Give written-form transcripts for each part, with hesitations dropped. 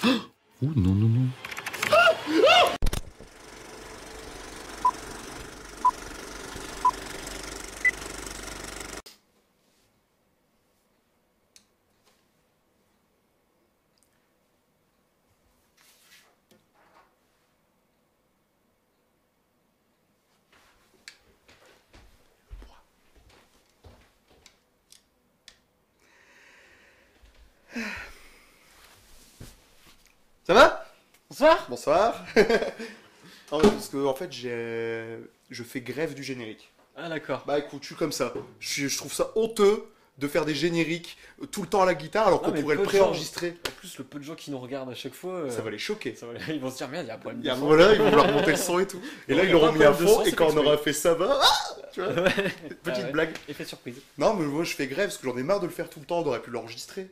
Ouh, non, non, non. Ça va? Bonsoir. Bonsoir. Non, mais parce que en fait, je fais grève du générique. Ah d'accord. Bah écoute, je suis comme ça. Je trouve ça honteux de faire des génériques tout le temps à la guitare alors Non, qu'on mais pourrait peu le de gens- préenregistrer. En plus, le peu de gens qui nous regardent à chaque fois, Ça va les choquer. ils vont se dire merde, il y a un problème de Et son. voilà, ils vont leur monter le son et tout. Et là, Non, ils y a pas l'auront de mis à problème de fond son, et c'est quand on exprès. aura fait ça va. Tu vois. Ouais. Petite Ah ouais. blague. Effet surprise. Non, mais moi je fais grève parce que j'en ai marre de le faire tout le temps. On aurait pu l'enregistrer.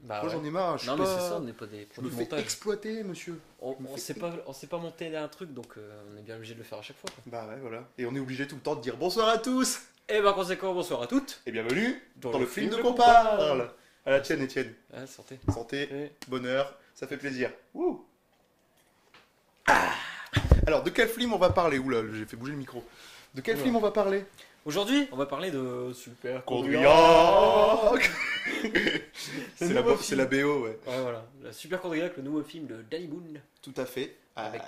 Bah Moi ouais. j'en ai marre. Je Non suis mais pas... c'est ça, on n'est pas des Je me produits de fais montage. exploiter, monsieur. On, je me on fais sait pas monter un truc, donc on est bien obligé de le faire à chaque fois. Quoi. Bah ouais, voilà. Et on est obligé tout le temps de dire bonsoir à tous Et par conséquent, bonsoir à toutes. et bienvenue dans le film de qu'on qu'on parle. À la tienne, Étienne. Ah, santé. Santé, Et- bonheur, ça fait plaisir. Wouh. Alors, de quel film on va parler? Oula, j'ai fait bouger le micro. De quel Oula. film on va parler? Aujourd'hui, on va parler de Super Condriac. C'est Le la, nouveau c'est la BO, ouais. Ouais, voilà. La Super Condriac, le nouveau film de Danny Boone. Tout à fait. Avec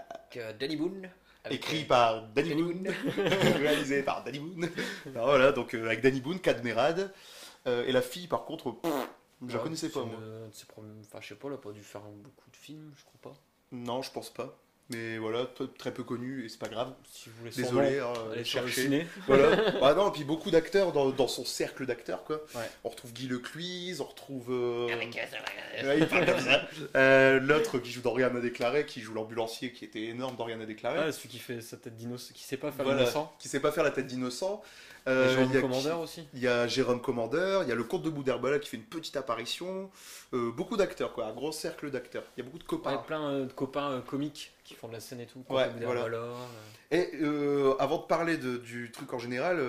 Danny Boone. Avec, Écrit par Danny Danny Boone, Boone. réalisé par Danny Boone. Alors voilà, donc avec Danny Boone, Cadmerade. Et la fille, par contre, je la Ouais, connaissais pas, c'est moi. Enfin, je sais pas, elle a pas dû faire beaucoup de films, je crois pas. Non, je pense pas. Mais voilà, très peu connu et c'est pas grave. Si vous voulez son Désolé, nom, hein, allez sur le cherchez. ciné. Voilà. Ah non, et puis beaucoup d'acteurs dans son cercle d'acteurs, quoi. Ouais. On retrouve Guy Lecluise, on retrouve. Avec, Ouais, il parle comme ça. L'autre qui joue dans Rien à déclarer, qui joue l'ambulancier, qui était énorme dans Rien à déclarer. Ah, celui qui fait sa tête d'innocent, qui sait pas faire Voilà. l'innocent. Qui sait pas faire la tête d'innocent. Et Jérôme il y a Commandeur aussi. Il y a Jérôme Commandeur, il y a le comte de Boudherbala qui fait une petite apparition. Beaucoup d'acteurs, quoi. Un gros cercle d'acteurs. Il y a beaucoup de copains. Ouais, plein de copains comiques qui font de la scène et tout. Ouais, Comme voilà. Dervalor, Et avant de parler du truc en général,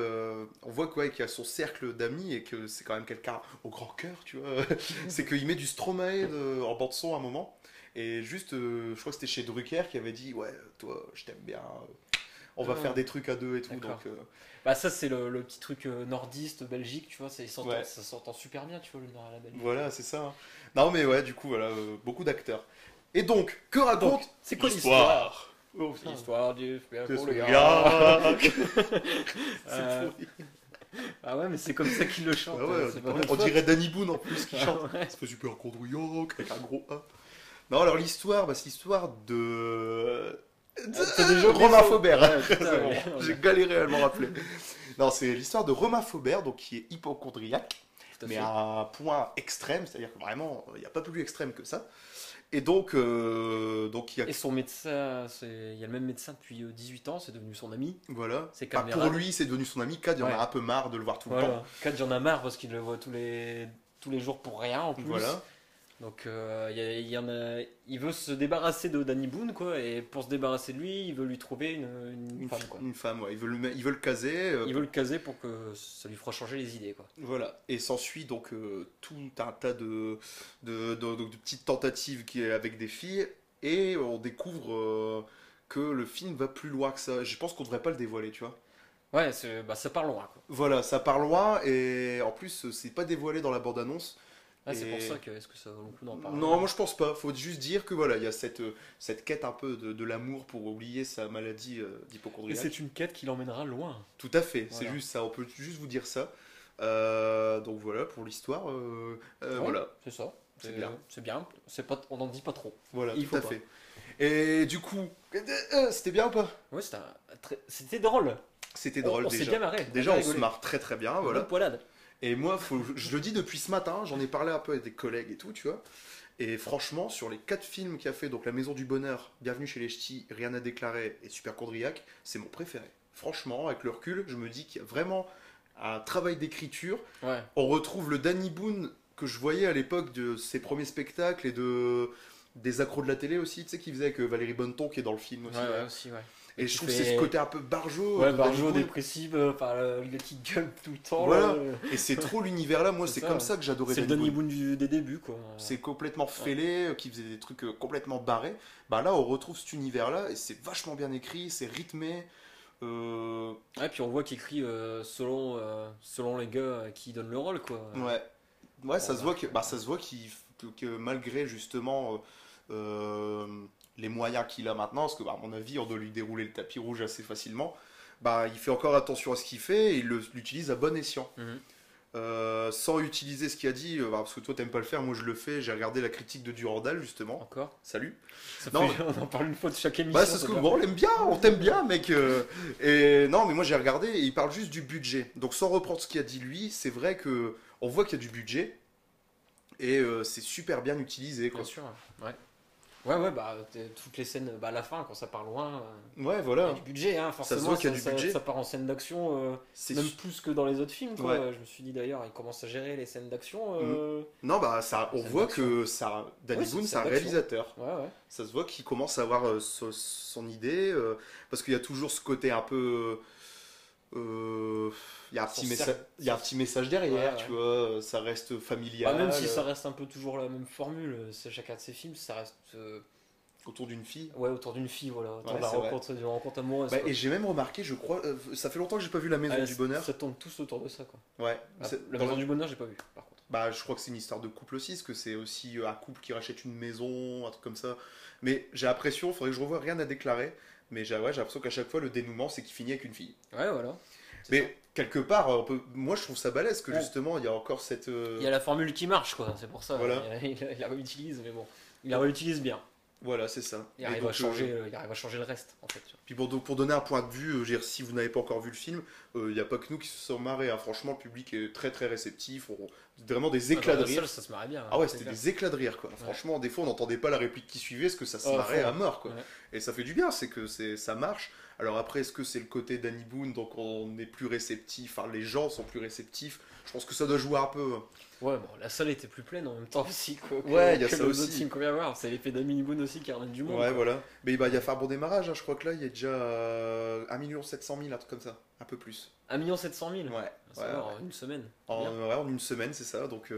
on voit quoi, qu'il y a son cercle d'amis et que c'est quand même quelqu'un au grand cœur, tu vois. C'est qu'il met du Stromae en bande son à un moment. Et juste, je crois que c'était chez Drucker qui avait dit ouais, toi, je t'aime bien. On va Ah. faire des trucs à deux et tout. D'accord. Donc, Bah ça c'est le petit truc nordiste Belgique, tu vois, Ouais. ça s'entend super bien, tu vois, le nord à la Belgique. voilà, c'est ça. Non, mais ouais, du coup, voilà, beaucoup d'acteurs. Et donc, que raconte Donc, c'est quoi l'histoire Oh, putain. L'histoire du Super Que Condriac. Condriac. Euh, C'est pourri. Ah ouais, mais c'est comme ça qu'il le chante. Ah ouais, c'est pas on notre faute. dirait Danny Boone en plus qui chante. Ouais. Ça fait super Condriac avec un gros A. Non, alors l'histoire, c'est l'histoire de. T'as déjà oublié Romain son- Faubert. Ouais, putain, C'est bon, ouais. j'ai galéré à m'en rappeler. Non, c'est l'histoire de Romain Faubert, donc qui est hypochondriaque, Tout à mais fait. à un point extrême, c'est-à-dire que vraiment, il n'y a pas plus extrême que ça. Et donc il y a. Et son médecin, il y a le même médecin depuis 18 ans, c'est devenu son ami. Voilà. C'est Bah, Cadmerade. pour lui, c'est devenu son ami. Cad, il en Ouais. a un peu marre de le voir tout le temps. Voilà. Kat, j'en ai marre parce qu'il le voit tous les jours pour rien en plus. Voilà. Donc il veut se débarrasser de Danny Boone quoi, et pour se débarrasser de lui, il veut lui trouver une femme quoi. Une femme, ouais. Ils veulent le caser. Il veut le caser pour que ça lui fera changer les idées quoi. Voilà. Et s'ensuit donc tout un tas de petites tentatives avec des filles. Et on découvre que le film va plus loin que ça. Je pense qu'on devrait pas le dévoiler, tu vois. Ouais, ça part loin quoi. Voilà, ça part loin. Et en plus, c'est pas dévoilé dans la bande-annonce. Ah, c'est Et- pour ça que est-ce que ça vaut le coup d'en parler? Non, moi je pense pas. Faut juste dire que voilà, il y a cette quête un peu de l'amour pour oublier sa maladie Et d'hypochondriaque. c'est une quête qui l'emmènera loin. Tout à fait, c'est Voilà. juste ça. On peut juste vous dire ça. Donc voilà pour l'histoire. Ouais, Voilà, c'est ça. C'est bien. C'est bien. On n'en dit pas trop. voilà, Il tout faut à pas. fait. Et du coup, c'était bien ou pas? Ouais, c'était drôle. C'était drôle On s'est déjà. bien marré. Déjà, a on bien se rigolé. marre très très bien, Bonne voilà. poilade. Et moi, je le dis depuis ce matin, j'en ai parlé un peu avec des collègues et tout, tu vois. Et franchement, sur les 4 films qu'il a fait, donc La Maison du Bonheur, Bienvenue chez les Ch'tis, Rien à déclarer et Super Condriac, c'est mon préféré. Franchement, avec le recul, je me dis qu'il y a vraiment un travail d'écriture. Ouais. On retrouve le Danny Boone que je voyais à l'époque de ses premiers spectacles et des accros de la télé aussi, tu sais, qu'il faisait avec Valérie Bonneton qui est dans le film aussi. Ouais, là. ouais, aussi, ouais. Et je qui trouve que c'est ce fait- côté un peu barjot. Ouais, de Barjo Danny Boone. dépressif, enfin le gars qui gueule tout le temps. Voilà. là, Et c'est trop l'univers là, moi C'est c'est ça, comme ouais. ça que j'adorais C'est le Danny Danny Boone. Boone des débuts, quoi. C'est complètement fêlé, qui faisait des trucs complètement barrés. Bah là on retrouve cet univers là et c'est vachement bien écrit, c'est rythmé. Ouais, puis on voit qu'il écrit selon les gars qui donnent le rôle, quoi. Ouais, ouais, ça Bon, se voit que, bah, ça se voit que malgré justement les moyens qu'il a maintenant, parce que bah, à mon avis, on doit lui dérouler le tapis rouge assez facilement, bah, il fait encore attention à ce qu'il fait et il l'utilise à bon escient. Mhm. Sans utiliser ce qu'il a dit, bah, parce que toi t'aimes pas le faire, moi je le fais, j'ai regardé la critique de Durandal justement. Encore. Salut. Ça Non, fait- on en parle une fois de chaque émission. Bah, c'est ce ça que doit- bon, on l'aime bien, on t'aime bien, mec. Et non, mais moi j'ai regardé et il parle juste du budget. Donc sans reprendre ce qu'il a dit lui, c'est vrai que on voit qu'il y a du budget et c'est super bien utilisé, quoi. Bien sûr, ouais. Ouais, bah, toutes les scènes, bah, à la fin, quand ça part loin, Ouais, il y a voilà. du budget, hein, forcément. voit qu'il y a du budget. Ça part en scène d'action, C'est même plus que dans les autres films, quoi. Ouais. Je me suis dit d'ailleurs, il commence à gérer les scènes d'action. Non, bah ça, on Scène voit d'action. que ça, Danny Ouais, c'est Boone, une c'est un scène d'action. réalisateur. Ouais. Ça se voit qu'il commence à avoir son idée, parce qu'il y a toujours ce côté un peu. Il y a un Son petit cercle. message, il y a un petit message derrière, Ouais, tu vois. Ça reste Bah, familial. même si ça reste un peu toujours la même formule, c'est chacun de ces films, ça reste Autour d'une fille. ouais, autour d'une fille, voilà, autour Ouais, de la c'est vrai. rencontre, d'une rencontre amoureuse. Bah, quoi. et j'ai même remarqué, je crois, ça fait longtemps que j'ai pas vu La Maison Ouais, du Bonheur. Ça tourne tous autour de ça, quoi. Ouais. Ah, C'est- la dans Maison le- du Bonheur, j'ai pas vu, par contre. Bah, je crois que c'est une histoire de couple aussi, parce que c'est aussi un couple qui rachète une maison, un truc comme ça. Mais j'ai l'impression, faudrait que je revoie, rien à déclarer. Mais ouais, j'ai l'impression qu'à chaque fois, le dénouement, c'est qu'il finit avec une fille. Ouais, voilà. C'est Mais ça. quelque part, moi, je trouve ça balèze que Ouais. justement, il y a encore cette. Il y a la formule qui marche, quoi, c'est pour ça. Voilà. Il la réutilise, mais bon. Il la réutilise bien. Voilà, c'est ça. Il Et arrive, donc, à changer, il arrive à changer le reste, en fait. puis bon, donc, pour donner un point de vue, je veux dire, si vous n'avez pas encore vu le film, il n'y a pas que nous qui se sommes marrés, hein. Franchement, le public est très très réceptif. Vraiment des éclats de Dans la rire. salle, ça se marrait bien. Ah ouais, c'est c'était clair. des éclats de rire, quoi. Franchement, des fois, on n'entendait pas la réplique qui suivait, parce que ça se Oh, marrait fort. à mort, quoi. Ouais. Et ça fait du bien, c'est que ça marche. Alors après, est-ce que c'est le côté Danny Boone, donc on est plus réceptif, enfin les gens sont plus réceptifs. Je pense que ça doit jouer un peu. Ouais, bon, la salle était plus pleine en même temps aussi, quoi. Ouais, il y a que ça les aussi. autres films qu'on vient voir. C'est l'effet d'Ami Boone aussi qui ramène du monde. Ouais, quoi. voilà. Mais bah, il y a fait un bon démarrage, hein. Je crois que là, il y a déjà 1 700 000, un truc comme ça. Un peu plus. 1 700 000. Ouais. Ça Ouais, va, ouais. en une semaine. En, Bien. ouais, en une semaine, c'est ça. Donc,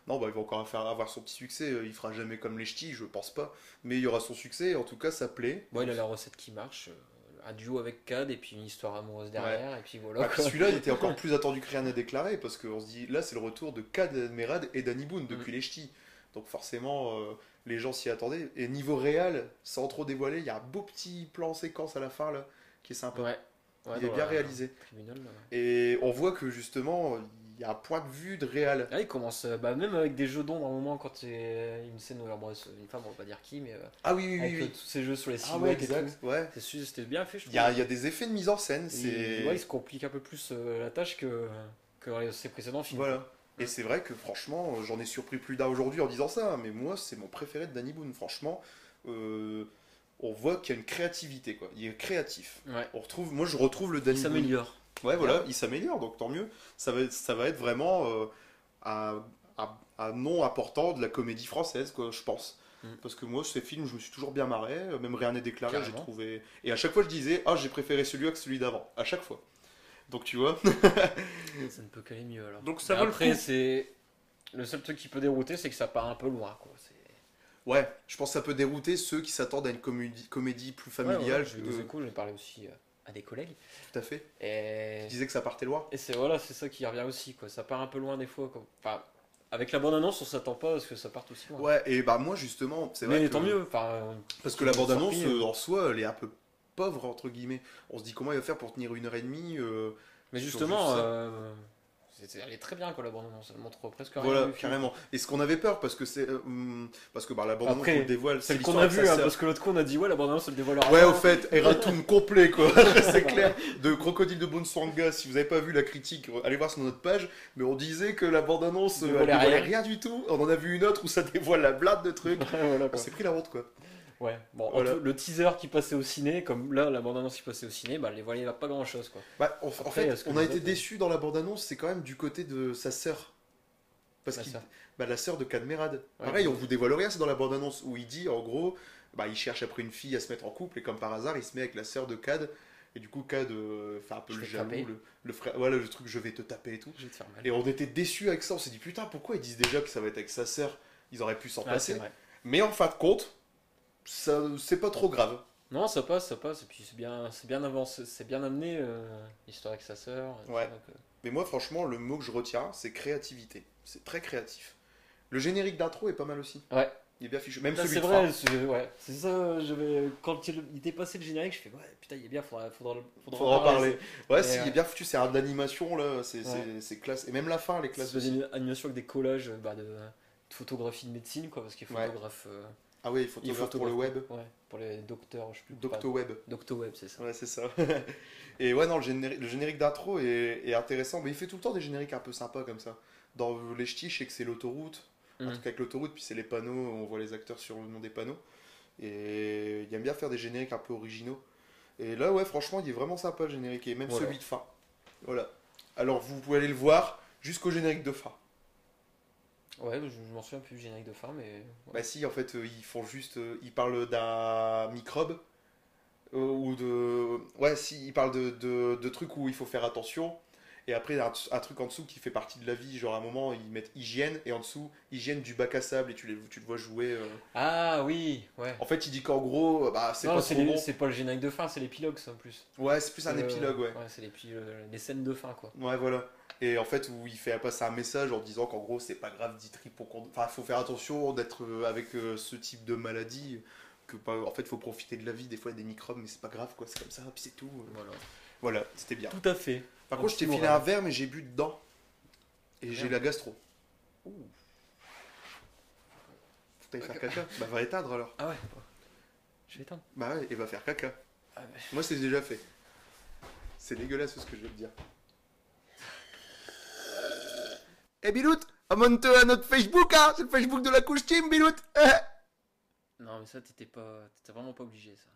non, bah, il va encore avoir son petit succès. Il fera jamais comme les ch'tis, je pense pas. Mais il y aura son succès. En tout cas, ça plaît. Bon, il a la recette qui marche. Un duo avec Cad et puis une histoire amoureuse derrière. Et puis voilà. Ah, puis quoi. celui-là, il était encore plus attendu que rien à déclarer. Parce qu'on se dit, là, c'est le retour de Kad Merad et Danny Boone depuis les ch'tis. Donc, forcément, les gens s'y attendaient. Et niveau réel, sans trop dévoiler, il y a un beau petit plan séquence à la fin, là, qui est sympa. Ouais. Ouais, Il est dans bien la- réalisé. Tribunal, là, ouais. Et on voit que justement, il y a un point de vue de réel. Ah, il commence, bah, même avec des jeux d'ombre à un moment, quand c'est une scène où il embrasse une femme, on va pas dire qui, mais Ah oui, oui, avec oui. Oui. tous ces jeux sur les Ah ouais, silhouettes et tout. exact. Ouais. C'était bien fait, je Il trouve. y a des effets de mise en scène. C'est Ouais, il se complique un peu plus la tâche que dans ses précédents films. voilà. Et c'est vrai que franchement, j'en ai surpris plus d'un aujourd'hui en disant ça, mais moi, c'est mon préféré de Danny Boone. Franchement, on voit qu'il y a une créativité, quoi. Il est créatif. Ouais. Moi, je retrouve le Il Danny Boone. s'améliore. Ouais, voilà, il s'améliore, donc tant mieux. Ça va être vraiment un nom important de la comédie française, quoi, je pense. Parce que moi, ces films, je me suis toujours bien marré, même rien n'est déclaré, j'ai Carrément. trouvé. Et à chaque fois, je disais, ah, j'ai préféré celui-là que celui d'avant. À chaque fois. Donc tu vois. Ça ne peut qu'aller mieux alors. Donc ça Mais vaut le après, coup. c'est. Le seul truc qui peut dérouter, c'est que ça part un peu loin, quoi. Ouais, je pense que ça peut dérouter ceux qui s'attendent à une comédie plus familiale. J'ai eu des échos, j'ai parlé aussi à des collègues. Tout à fait. Et, Tu disais que ça partait loin. et c'est voilà, c'est ça qui revient aussi, quoi. Ça part un peu loin des fois, quoi. Enfin, avec la bande-annonce, on s'attend pas à ce que ça parte aussi loin. Ouais, et bah moi justement, c'est vrai Mais que... tant mieux. Enfin, Parce que la bande-annonce, Surpris, en soi, elle est un peu pauvre, entre guillemets. On se dit comment il va faire pour tenir 1h30. mais sur justement, juste ça. elle est très bien, quoi, la bande-annonce. Elle montre presque rien Voilà, du film. carrément. Et ce qu'on avait peur, parce que bah, la bande-annonce Après, qu'on dévoile, Celle qu'on l'histoire a avec vue, sa hein, sœur. parce que l'autre coup, on a dit, ouais, la bande-annonce, elle dévoile rien. Ouais, au fait, Eratoon complet, quoi. C'est clair. De Crocodile de Bonswanga, si vous n'avez pas vu la critique, allez voir sur notre page. Mais on disait que la bande-annonce, elle Dévoilait dévoilait rien. rien du tout. On en a vu une autre où ça dévoile la blinde de trucs. Voilà, On quoi. s'est pris la honte, quoi. Ouais, bon, Voilà. le teaser qui passait au ciné, comme là, la bande-annonce qui passait au ciné, bah, elle dévoilait pas grand-chose, quoi. Bah, en Après, fait, est-ce que on a les été autres- déçus dans la bande-annonce, c'est quand même du côté de sa sœur. Parce La qu'il, sœur. bah, la sœur de Cadmerad. Ouais, Pareil, puis- on vous dévoile rien, c'est dans la bande-annonce où il dit, en gros, bah, il cherche après une fille à se mettre en couple, et comme par hasard, il se met avec la sœur de Cad. Et du coup, Cad fait un peu Je le vais te jaloux, taper. le frère, voilà le truc je vais te taper et tout. Je vais te faire mal. Et on était déçus avec ça, on s'est dit putain, pourquoi ils disent déjà que ça va être avec sa sœur? Ils auraient pu s'en Ah, c'est passer. vrai. Mais en fin de compte, ça, c'est pas trop grave. Non, ça passe, et puis c'est bien avancé, c'est bien amené, l'histoire avec sa sœur. Et tout Ouais. ça, donc, Mais moi, franchement, le mot que je retiens, c'est créativité. C'est très créatif. Le générique d'intro est pas mal aussi. Ouais. Il est bien fichu. Même Là, celui c'est de vrai, fin. ouais, c'est ça, quand il était passé le générique, je fais, ouais, putain, il est bien, Faudra en parler. Ouais, Et, si, il est bien foutu. C'est un d'animation, là. C'est Ouais. c'est classe. Et même la fin, les classes C'est aussi. des animations avec des collages de photographie de médecine, quoi, parce qu'il est Ouais. photographe. Ah oui, Il est photographe pour le web. Ouais, pour les docteurs, je sais plus. DoctoWeb. DoctoWeb, c'est ça. Ouais, c'est ça. Et ouais, non, le générique d'intro est intéressant. Mais il fait tout le temps des génériques un peu sympas comme ça. Dans les ch'tis, je sais que c'est l'autoroute. Un Mhm. truc avec l'autoroute, puis c'est les panneaux. On voit les acteurs sur le nom des panneaux. Et il aime bien faire des génériques un peu originaux. Et là, ouais, franchement, il est vraiment sympa le générique. Et même Voilà. celui de fin. Voilà. Alors, vous pouvez aller le voir jusqu'au générique de fin. Ouais, je m'en souviens plus du générique de fin, mais. Ouais. Bah si, en fait, ils font juste... ils parlent d'un microbe. Ou de... Ouais, si, ils parlent de trucs où il faut faire attention. Et après, un truc en dessous qui fait partie de la vie. Genre, à un moment, ils mettent hygiène. Et en dessous, hygiène du bac à sable. Et tu le vois jouer. Ah oui, ouais. En fait, il dit qu'en gros, bah, c'est Non, pas trop bon. c'est pas le générique de fin, c'est l'épilogue, ça en plus. Ouais, c'est plus un épilogue, ouais. Ouais, c'est les scènes de fin, quoi. Ouais, voilà. Et en fait, où il fait passer un message en disant qu'en gros, c'est pas grave d'y triper. Enfin, faut faire attention d'être avec ce type de maladie. En fait, faut profiter de la vie. Des fois, il y a des microbes, mais c'est pas grave, quoi. C'est comme ça, puis c'est tout. Voilà. Voilà, c'était bien. Tout à fait. Par Un contre, je t'ai petit filé un moral. verre, mais j'ai bu dedans. Et j'ai Merde. la gastro. Ouh. Faut que t'ailles faire caca. Bah, va éteindre alors. Ah ouais. Je vais éteindre. Bah ouais, et va faire caca. Ah ouais. Moi, c'est déjà fait. C'est dégueulasse ce que je vais te dire. Eh Bilout, abonne-toi à notre Facebook, hein. C'est le Facebook de la couche team, Bilout. Non, mais ça, t'étais vraiment pas obligé, ça.